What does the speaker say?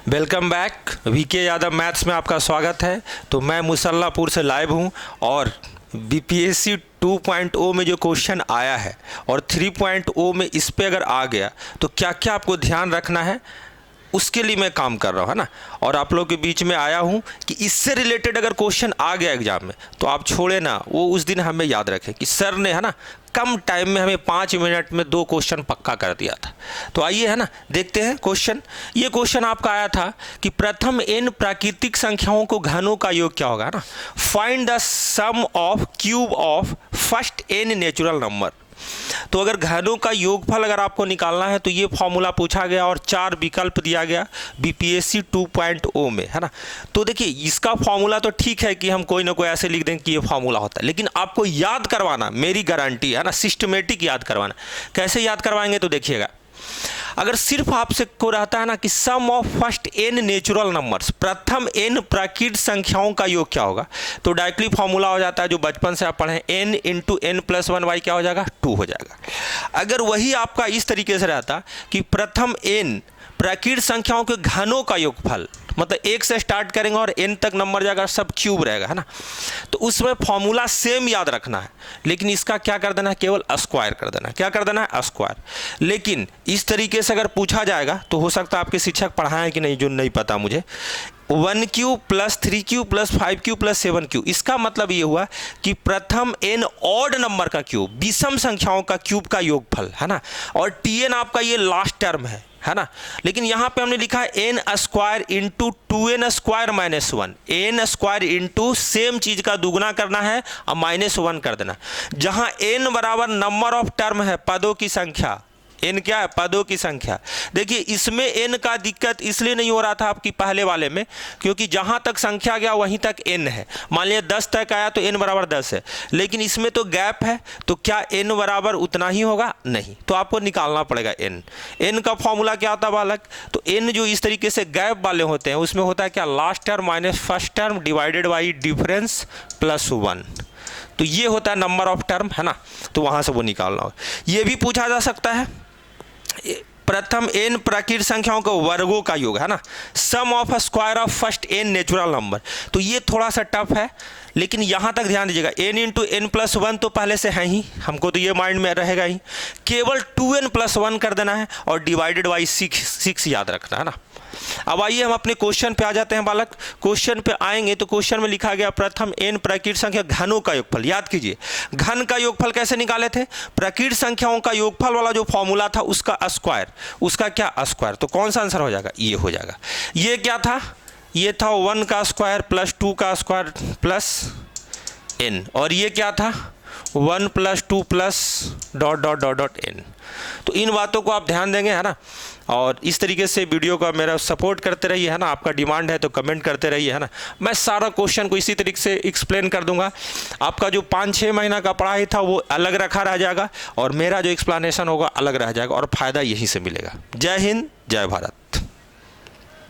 Welcome back. V K Yadav maths में आपका स्वागत है। तो मैं मुसल्लापुर से लाइव हूं और बीपीएससी 2.0 में जो क्वेश्चन आया है और 3.0 में इस पे अगर आ गया तो क्या क्या आपको ध्यान रखना है उसके लिए मैं काम कर रहा हूँ, है ना। और आप लोग के बीच में आया हूँ कि इससे रिलेटेड अगर क्वेश्चन आ गया एग्जाम में तो आप छोड़े ना, वो उस दिन हमें याद रखें कि सर ने, है ना, कम टाइम में हमें 5 मिनट में 2 क्वेश्चन पक्का कर दिया था। तो आइए, है ना, देखते हैं क्वेश्चन। ये क्वेश्चन आपका आया था कि प्रथम n प्राकृतिक संख्याओं को घनों का योग क्या होगा, है ना। Find the sum of cube of first n natural number. तो अगर घनों का योगफल अगर आपको निकालना है तो ये फॉर्मूला पूछा गया और 4 विकल्प दिया गया बीपीएससी 2.0 में, है ना। तो देखिए, इसका फॉर्मूला तो ठीक है कि हम कोई ना कोई ऐसे लिख दें कि ये फॉर्मूला होता है, लेकिन आपको याद करवाना मेरी गारंटी है ना, सिस्टमेटिक याद करवाना। कैसे याद करवाएंगे तो देखिएगा, अगर सिर्फ आपसे को रहता है ना कि sum of first n natural numbers, प्रथम n प्राकृतिक संख्याओं का योग क्या होगा, तो डायरेक्टली फॉर्मूला हो जाता है जो बचपन से आप पढ़े, n into n plus 1y क्या हो जाएगा, 2 हो जाएगा। अगर वही आपका इस तरीके से रहता कि प्रथम n प्राकृतिक संख्याओं के घनों का योगफल, मतलब 1 से स्टार्ट करेंगे और n तक नंबर जाएगा, सब क्यूब रहेगा, है ना। तो उसमें फॉर्मूला सेम याद रखना है, लेकिन इसका क्या कर देना है, केवल स्क्वायर कर देना है। क्या कर देना है, स्क्वायर। लेकिन इस तरीके से अगर पूछा जाएगा तो हो सकता है आपके शिक्षक पढ़ाएं कि नहीं, जो नहीं पता मुझे, 1 cube plus 3 cube plus 5 cube plus 7 cube. इसका मतलब ये हुआ कि प्रथम n ऑड नंबर का क्यूब, विषम संख्याओं का क्यूब का योगफल, है ना। और tn आपका ये लास्ट टर्म है ना। लेकिन यहाँ पे हमने लिखा है n square into 2n square minus 1, n square into same चीज का दुगना करना है और माइनस 1 कर देना। जहाँ n बराबर नंबर ऑफ टर्म है, पदों की संख्या, n क्या है, पदों की संख्या। देखिए, इसमें n का दिक्कत इसलिए नहीं हो रहा था आपकी पहले वाले में, क्योंकि जहां तक संख्या गया वहीं तक n है। मान लिया 10 तक आया तो n बराबर 10 है, लेकिन इसमें तो गैप है, तो क्या n बराबर उतना ही होगा, नहीं। तो आपको निकालना पड़ेगा n का फॉर्मूला क्या होता है बालक, तो n जो इस तरीके से गैप वाले होते हैं उसमें होता है क्या, last term minus first term divided by difference plus 1। तो ये होता है नंबर ऑफ टर्म, है ना। तो वहां से वो निकालना होगा। ये भी पूछा जा सकता है, प्रथम n प्राकृतिक संख्याओं के वर्गों का योग, है ना, sum of square of first n natural number. तो ये थोड़ा सा टफ है, लेकिन यहाँ तक ध्यान दीजिएगा, n इंटू n प्लस 1 तो पहले से है ही, हमको तो ये माइंड में रहेगा ही, केवल 2n प्लस 1 कर देना है और डिवाइडेड बाई 6 याद रखना है ना। अब आइए हम अपने क्वेश्चन पे आ जाते हैं बालक। क्वेश्चन पे आएंगे तो क्वेश्चन में लिखा गया प्रथम n प्राकृतिक संख्या घनों का योगफल। याद कीजिए, घन का योगफल कैसे निकाले थे, प्राकृतिक संख्याओं का योगफल वाला जो फॉर्मूला था उसका स्क्वायर, उसका क्या स्क्वायर। तो कौन सा आंसर हो जाएगा, ये हो जाएगा। ये क्या था, ये था 1 का स्क्वायर प्लस 2 का स्क्वायर प्लस n, और ये क्या था 1 plus 2 plus dot dot dot dot n। तो इन बातों को आप ध्यान देंगे, है ना। और इस तरीके से वीडियो का मेरा सपोर्ट करते रहिए, है ना। आपका डिमांड है तो कमेंट करते रहिए, है ना। मैं सारा क्वेश्चन को इसी तरीके से एक्सप्लेन कर दूंगा। आपका जो 5-6 महीना का पढ़ाई था वो अलग रखा रह जाएगा और मेरा जो एक्सप्लेनेशन होगा अलग रह जाएगा, और फायदा यहीं से मिलेगा। जय हिंद, जय भारत।